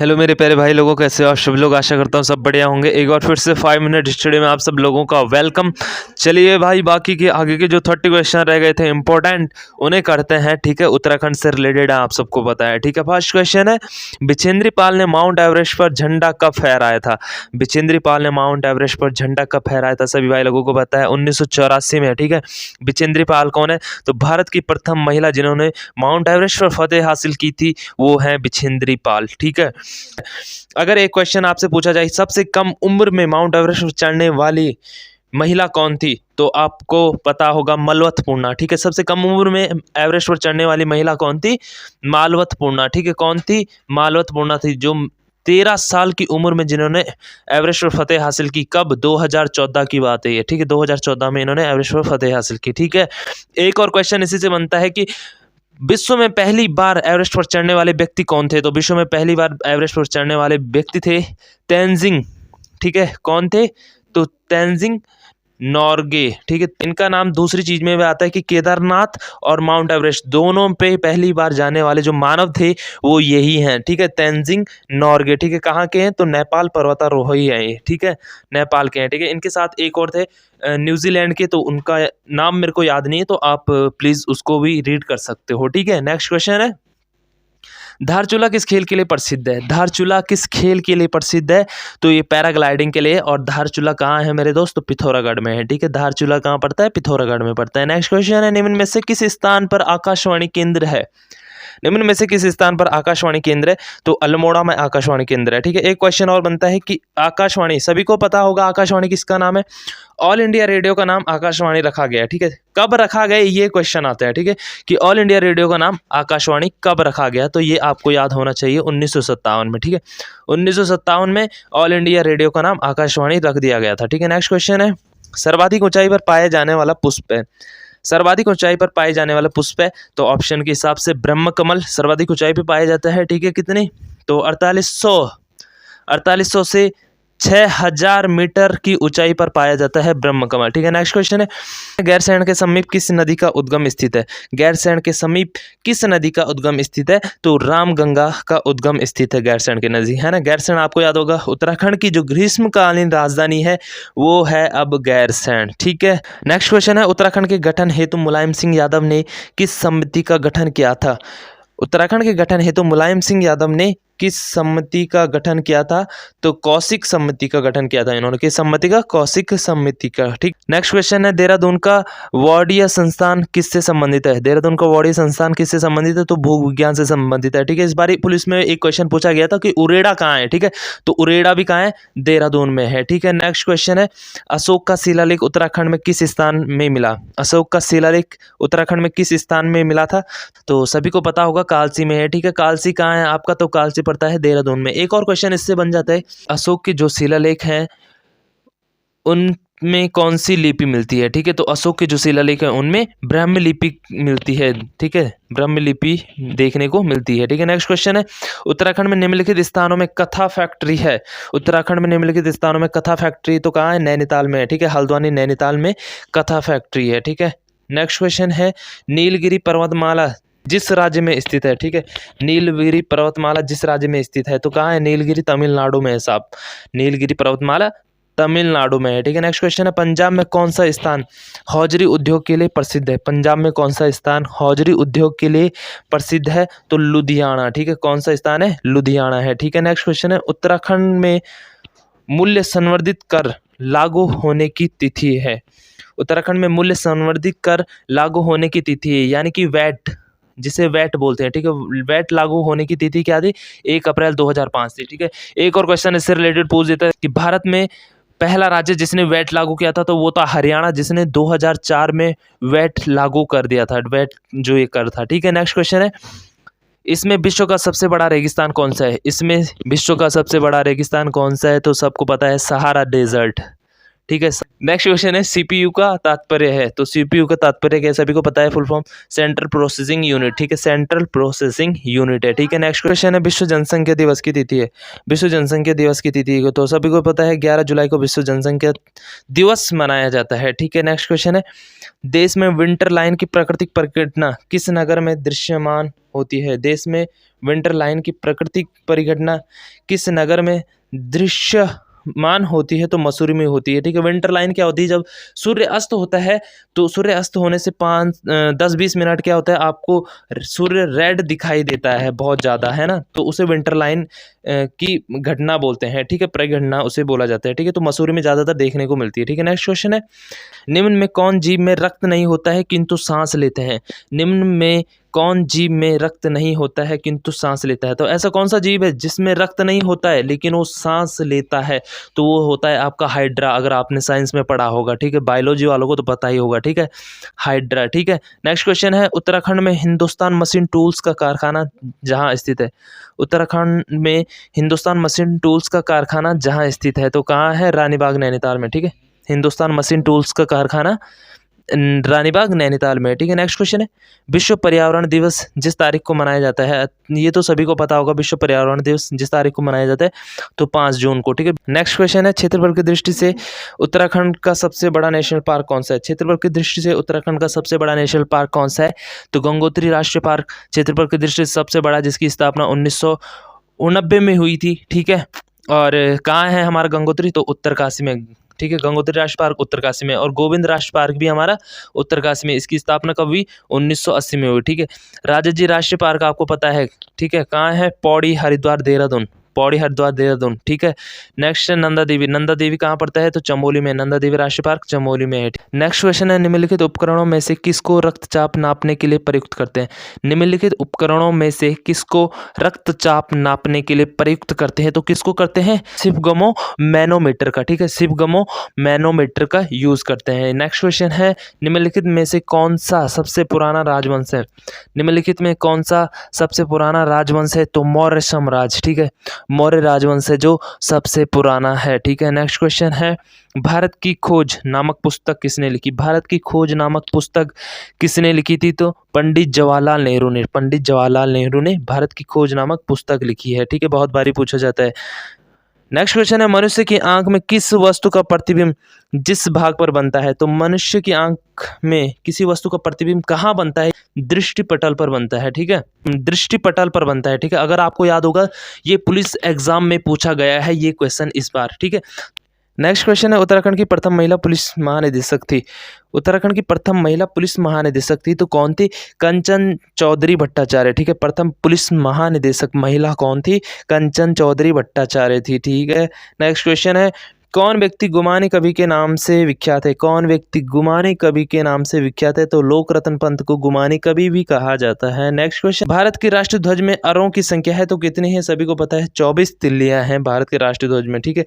Hello मेरे प्यारे भाई लोगों, कैसे हो आप सभी लोग। आशा करता हूँ सब बढ़िया होंगे। एक बार फिर से 5 मिनट स्टडी में आप सब लोगों का वेलकम। चलिए भाई, बाकी के आगे के जो 30 क्वेश्चन रह गए थे इंपॉर्टेंट, उन्हें करते हैं। ठीक है, उत्तराखंड से रिलेटेड है, आप सबको पता है। ठीक है, फर्स्ट क्वेश्चन है, बिचेंद्री पाल ने माउंट एवरेस्ट पर झंडा कब फहराया था। बिचेंद्री पाल ने माउंट एवरेस्ट पर झंडा कब फहराया था, सभी भाई लोगों को पता है, 1984 में। ठीक है, बिचेंद्री पाल कौन है, तो भारत की प्रथम महिला जिन्होंने माउंट एवरेस्ट पर फतेह हासिल की थी, वो है बिचेंद्री पाल। ठीक है, अगर एक क्वेश्चन आपसे पूछा जाए सबसे कम उम्र में माउंट एवरेस्ट पर चढ़ने वाली महिला कौन थी, तो आपको पता होगा मलवत पूर्णा। ठीक है, सबसे कम उम्र में एवरेस्ट पर चढ़ने वाली महिला कौन थी, मालवत पूर्णा। ठीक है, कौन थी, मालवत पूर्णा थी, जो 13 साल की उम्र में जिन्होंने एवरेस्ट पर फतेह हासिल की। कब, 2014 की बात है ये। ठीक है, 2014 में इन्होंने एवरेस्ट पर फतेह हासिल की। ठीक है, एक और क्वेश्चन इसी से बनता है कि विश्व में पहली बार एवरेस्ट पर चढ़ने वाले व्यक्ति कौन थे, तो विश्व में पहली बार एवरेस्ट पर चढ़ने वाले व्यक्ति थे तेंजिंग। ठीक है, कौन थे, तो तेंजिंग नॉर्गे। ठीक है, इनका नाम दूसरी चीज में भी आता है कि केदारनाथ और माउंट एवरेस्ट दोनों पे पहली बार जाने वाले जो मानव थे वो यही हैं। ठीक है, तेंजिंग नॉर्गे। ठीक है, कहाँ के हैं, तो नेपाल पर्वतारोही हैं ये। ठीक है, नेपाल के हैं। ठीक है, इनके साथ एक और थे न्यूजीलैंड के, तो उनका नाम मेरे को याद नहीं है, तो आप प्लीज उसको भी रीड कर सकते हो। ठीक है, नेक्स्ट क्वेश्चन है, धारचूला किस खेल के लिए प्रसिद्ध है। धारचूला किस खेल के लिए प्रसिद्ध है, तो ये पैराग्लाइडिंग के लिए। और धारचूला कहाँ है मेरे दोस्त, तो पिथौरागढ़ में है। ठीक है, धारचूला कहाँ पड़ता है, पिथौरागढ़ में पड़ता है। नेक्स्ट क्वेश्चन है, निम्न में से किस स्थान पर आकाशवाणी केंद्र है। निम्न में से किस स्थान पर आकाशवाणी केंद्र है, तो अल्मोड़ा में आकाशवाणी केंद्र है। ठीक है, एक क्वेश्चन और बनता है कि आकाशवाणी, सभी को पता होगा आकाशवाणी किसका नाम है, ऑल इंडिया रेडियो का नाम आकाशवाणी रखा गया है। ठीक है, कब रखा गया, ये क्वेश्चन आता है। ठीक है, कि ऑल इंडिया रेडियो का नाम आकाशवाणी कब रखा गया, तो ये आपको याद होना चाहिए 1957 में। ठीक है, 1957 में ऑल इंडिया रेडियो का नाम आकाशवाणी रख दिया गया था। ठीक है, नेक्स्ट क्वेश्चन है, सर्वाधिक ऊंचाई पर पाया जाने वाला पुष्प है। सर्वाधिक ऊंचाई पर पाए जाने वाला पुष्प है, तो ऑप्शन के हिसाब से ब्रह्म कमल सर्वाधिक ऊंचाई पर पाया जाता है। ठीक है, कितनी, तो 4800 से 6000 मीटर की ऊंचाई पर पाया जाता है ब्रह्म कमल। ठीक है, नेक्स्ट क्वेश्चन है, गैरसैंण के समीप किस नदी का उद्गम स्थित है। गैरसैंण के समीप किस नदी का उद्गम स्थित है, तो रामगंगा का उद्गम स्थित है गैरसैंण की नदी, है ना। गैरसैंण आपको याद होगा उत्तराखंड की जो ग्रीष्मकालीन राजधानी है वो है अब गैरसैंण। ठीक है, नेक्स्ट क्वेश्चन है, उत्तराखंड के गठन हेतु मुलायम सिंह यादव ने किस समिति का गठन किया था। उत्तराखंड के गठन हेतु मुलायम सिंह यादव ने किस समिति का गठन किया था, तो कौशिक समिति का गठन किया था इन्होंने। किस समिति का, कौशिक समिति का। ठीक, नेक्स्ट क्वेश्चन है, देहरादून का वार्डीय संस्थान किससे संबंधित है। देहरादून का वार्डीय संस्थान किससे संबंधित है, तो भू विज्ञान से संबंधित है। ठीक है, इस बार पुलिस में एक क्वेश्चन पूछा गया था कि उरेडा कहाँ है। ठीक है, तो उरेडा भी कहाँ है, देहरादून में है। ठीक है, नेक्स्ट क्वेश्चन है, अशोक का शिलालेख उत्तराखंड में किस स्थान में मिला। अशोक का शिलालेख उत्तराखंड में किस स्थान में मिला था, तो सभी को पता होगा कालसी में है। ठीक है, कालसी कहाँ है आपका, तो कालसी पड़ता है देहरादून में। एक और क्वेश्चन इससे बन जाता है, अशोक के जो शिलालेख हैं उनमें कौन सी लिपि मिलती है। ठीक है, तो अशोक के जो शिलालेख है उनमें ब्राह्मी लिपि मिलती है। ठीक है, ब्राह्मी लिपि देखने को मिलती है। ठीक है, नेक्स्ट क्वेश्चन है, उत्तराखंड में निम्नलिखित स्थानों में कथा फैक्ट्री है। उत्तराखंड में निम्नलिखित स्थानों में कथा फैक्ट्री तो कहाँ है, नैनीताल में है। ठीक है, हल्द्वानी नैनीताल में कथा फैक्ट्री है। ठीक है, नेक्स्ट क्वेश्चन है, नीलगिरी पर्वतमाला जिस राज्य में स्थित है। ठीक है, नीलगिरी पर्वतमाला जिस राज्य में स्थित है, तो कहाँ है, नीलगिरी तमिलनाडु में है साहब, नीलगिरी पर्वतमाला तमिलनाडु में है। ठीक है, नेक्स्ट क्वेश्चन है, पंजाब में कौन सा स्थान हौजरी उद्योग के लिए प्रसिद्ध है। पंजाब में कौन सा स्थान हौजरी उद्योग के लिए प्रसिद्ध है, तो लुधियाना। ठीक है, कौन सा स्थान है, लुधियाना है। ठीक है, नेक्स्ट क्वेश्चन है, उत्तराखंड में मूल्य संवर्धित कर लागू होने की तिथि है। उत्तराखंड में मूल्य संवर्धित कर लागू होने की तिथि है, यानी कि वैट, जिसे वैट बोलते हैं। ठीक है, वैट लागू होने की तिथि क्या थी, 1 अप्रैल 2005 थी। ठीक है, एक और क्वेश्चन इससे रिलेटेड पूछ देता है कि भारत में पहला राज्य जिसने वैट लागू किया था, तो वो था हरियाणा, जिसने 2004 में वैट लागू कर दिया था, वैट जो ये कर था। ठीक है, नेक्स्ट क्वेश्चन है, इसमें विश्व का सबसे बड़ा रेगिस्तान कौन सा है। इसमें विश्व का सबसे बड़ा रेगिस्तान कौन सा है, तो सबको पता है सहारा डेजर्ट। ठीक है। नेक्स्ट क्वेश्चन है सीपीयू का तात्पर्य है, तो सीपीयू का तात्पर्य क्या है सभी को पता है, full form central processing unit, ठीक है, सेंट्रल प्रोसेसिंग यूनिट है, ठीक है। नेक्स्ट क्वेश्चन है विश्व जनसंख्या दिवस की तिथि है, विश्व जनसंख्या दिवस की तिथि को तो सभी को पता है 11 जुलाई को विश्व जनसंख्या दिवस मनाया जाता है, ठीक है। नेक्स्ट क्वेश्चन है देश में विंटर लाइन की प्राकृतिक परिघटना किस नगर में दृश्यमान होती है, देश में विंटर लाइन की प्राकृतिक परिघटना किस नगर में दृश्यमान होती है, तो मसूरी में होती है, ठीक है। विंटर लाइन क्या होती है, जब सूर्य अस्त होता है तो सूर्य अस्त होने से 10-20 मिनट क्या होता है, आपको सूर्य रेड दिखाई देता है बहुत ज़्यादा, है ना, तो उसे विंटर लाइन की घटना बोलते हैं, ठीक है, परिघटना उसे बोला जाता है, ठीक है। तो मसूरी में ज़्यादातर देखने को मिलती है, ठीक है। नेक्स्ट क्वेश्चन है निम्न में कौन जीव में रक्त नहीं होता है किंतु सांस लेते हैं, निम्न में कौन जीव में रक्त नहीं होता है किंतु सांस लेता है, तो ऐसा कौन सा जीव है जिसमें रक्त नहीं होता है लेकिन वो सांस लेता है, तो वो होता है आपका हाइड्रा, अगर आपने साइंस में पढ़ा होगा, ठीक है, बायोलॉजी वालों को तो पता ही होगा, ठीक है, हाइड्रा, ठीक है। नेक्स्ट क्वेश्चन है उत्तराखंड में हिंदुस्तान मशीन टूल्स का कारखाना जहाँ स्थित है, उत्तराखंड में हिंदुस्तान मशीन टूल्स का कारखाना जहाँ स्थित है, तो कहाँ है, रानीबाग नैनीताल में, ठीक है, हिंदुस्तान मशीन टूल्स का कारखाना रानीबाग नैनीताल में, ठीक है। नेक्स्ट क्वेश्चन है विश्व पर्यावरण दिवस जिस तारीख को मनाया जाता है, ये तो सभी को पता होगा, विश्व पर्यावरण दिवस जिस तारीख को मनाया जाता है तो 5 जून को, ठीक है। नेक्स्ट क्वेश्चन है क्षेत्रफल की दृष्टि से उत्तराखंड का सबसे बड़ा नेशनल पार्क कौन सा है, क्षेत्रफल की दृष्टि से उत्तराखंड का सबसे बड़ा नेशनल पार्क कौन सा है, तो गंगोत्री राष्ट्रीय पार्क क्षेत्रफल की दृष्टि से सबसे बड़ा, जिसकी स्थापना 1990 में हुई थी, ठीक है। और कहाँ है हमारा गंगोत्री, तो उत्तरकाशी में, ठीक है, गंगोत्री राष्ट्रीय पार्क उत्तरकाशी में, और गोविंद राष्ट्रीय पार्क भी हमारा उत्तरकाशी में, इसकी स्थापना कब हुई, 1980 में हुई, ठीक है। राजाजी राष्ट्रीय पार्क आपको पता है, ठीक है, कहाँ है, पौड़ी हरिद्वार देहरादून, पौड़ी हरिद्वार देहरादून, ठीक है। नेक्स्ट है नंदा देवी, नंदा देवी कहाँ पड़ता है, तो चमोली में, नंदा देवी राष्ट्रीय पार्क चमोली में है। नेक्स्ट क्वेश्चन है निम्नलिखित उपकरणों में से किसको रक्तचाप नापने के लिए प्रयुक्त करते हैं, निम्नलिखित उपकरणों में से किसको रक्तचाप नापने के लिए प्रयुक्त करते हैं, तो किसको करते हैं, सिफगमो मैनोमीटर का, ठीक है, सिफगमो मैनोमीटर का यूज करते हैं। नेक्स्ट क्वेश्चन है निम्नलिखित में से कौन सा सबसे पुराना राजवंश है, निम्नलिखित में कौन सा सबसे पुराना राजवंश है, तो मौर्य साम्राज्य, ठीक है, मौर्य राजवंश है जो सबसे पुराना है, ठीक है। नेक्स्ट क्वेश्चन है भारत की खोज नामक पुस्तक किसने लिखी, भारत की खोज नामक पुस्तक किसने लिखी थी, तो पंडित जवाहरलाल नेहरू ने, पंडित जवाहरलाल नेहरू ने भारत की खोज नामक पुस्तक लिखी है, ठीक है, बहुत बारी पूछा जाता है। नेक्स्ट क्वेश्चन है मनुष्य की आंख में किस वस्तु का प्रतिबिंब जिस भाग पर बनता है, तो मनुष्य की आंख में किसी वस्तु का प्रतिबिंब कहाँ बनता है, दृष्टिपटल पर बनता है, ठीक है, दृष्टिपटल पर बनता है, ठीक है। अगर आपको याद होगा ये पुलिस एग्जाम में पूछा गया है ये क्वेश्चन इस बार, ठीक है। नेक्स्ट क्वेश्चन है उत्तराखंड की प्रथम महिला पुलिस महानिदेशक थी, उत्तराखंड की प्रथम महिला पुलिस महानिदेशक थी तो कौन थी, कंचन चौधरी भट्टाचार्य, ठीक है, प्रथम पुलिस महानिदेशक महिला कौन थी, कंचन चौधरी भट्टाचार्य थी, ठीक है। नेक्स्ट क्वेश्चन है कौन व्यक्ति गुमानी कवि के नाम से विख्यात है, कौन व्यक्ति गुमानी कवि के नाम से विख्यात है, तो लोक रत्न पंत को गुमानी कवि भी कहा जाता है। नेक्स्ट क्वेश्चन भारत के राष्ट्रीय ध्वज में अरों की संख्या है तो कितनी है, सभी को पता है 24 तिल्लियां हैं भारत के राष्ट्रीय ध्वज में, ठीक है।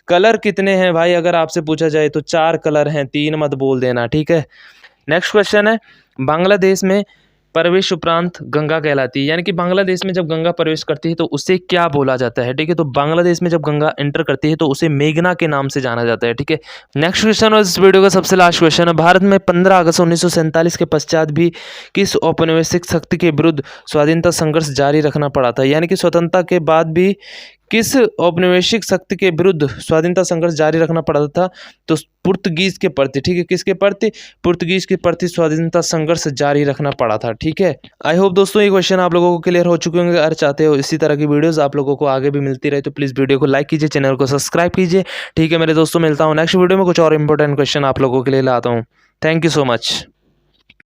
कलर कितने हैं भाई, अगर आपसे पूछा जाए तो 4 कलर हैं, 3 मत बोल देना, ठीक है। नेक्स्ट क्वेश्चन है बांग्लादेश में प्रवेश उपरांत गंगा कहलाती है, यानी कि बांग्लादेश में जब गंगा प्रवेश करती है तो उसे क्या बोला जाता है, ठीक है, तो बांग्लादेश में जब गंगा एंटर करती है तो उसे मेघना के नाम से जाना जाता है, ठीक है। नेक्स्ट क्वेश्चन और इस वीडियो का सबसे लास्ट क्वेश्चन है भारत में 15 अगस्त 1947 के पश्चात भी किस औपनिवेशिक शक्ति के विरुद्ध स्वाधीनता संघर्ष जारी रखना पड़ा था, यानी कि स्वतंत्रता के बाद भी किस औपनिवेशिक शक्ति के विरुद्ध स्वाधीनता संघर्ष जारी रखना पड़ा था, तो पुर्तगीज के प्रति, ठीक है, किसके प्रति, पुर्तगीज के प्रति स्वाधीनता संघर्ष जारी रखना पड़ा था, ठीक है। आई होप दोस्तों ये क्वेश्चन आप लोगों को क्लियर हो चुके होंगे, अगर चाहते हो इसी तरह की वीडियोस आप लोगों को आगे भी मिलती रहे तो प्लीज़ वीडियो को लाइक कीजिए, चैनल को सब्सक्राइब कीजिए, ठीक है मेरे दोस्तों। मिलता हूँ नेक्स्ट वीडियो में, कुछ और इंपॉर्टेंट क्वेश्चन आप लोगों के लिए लाता हूँ। Thank you so much.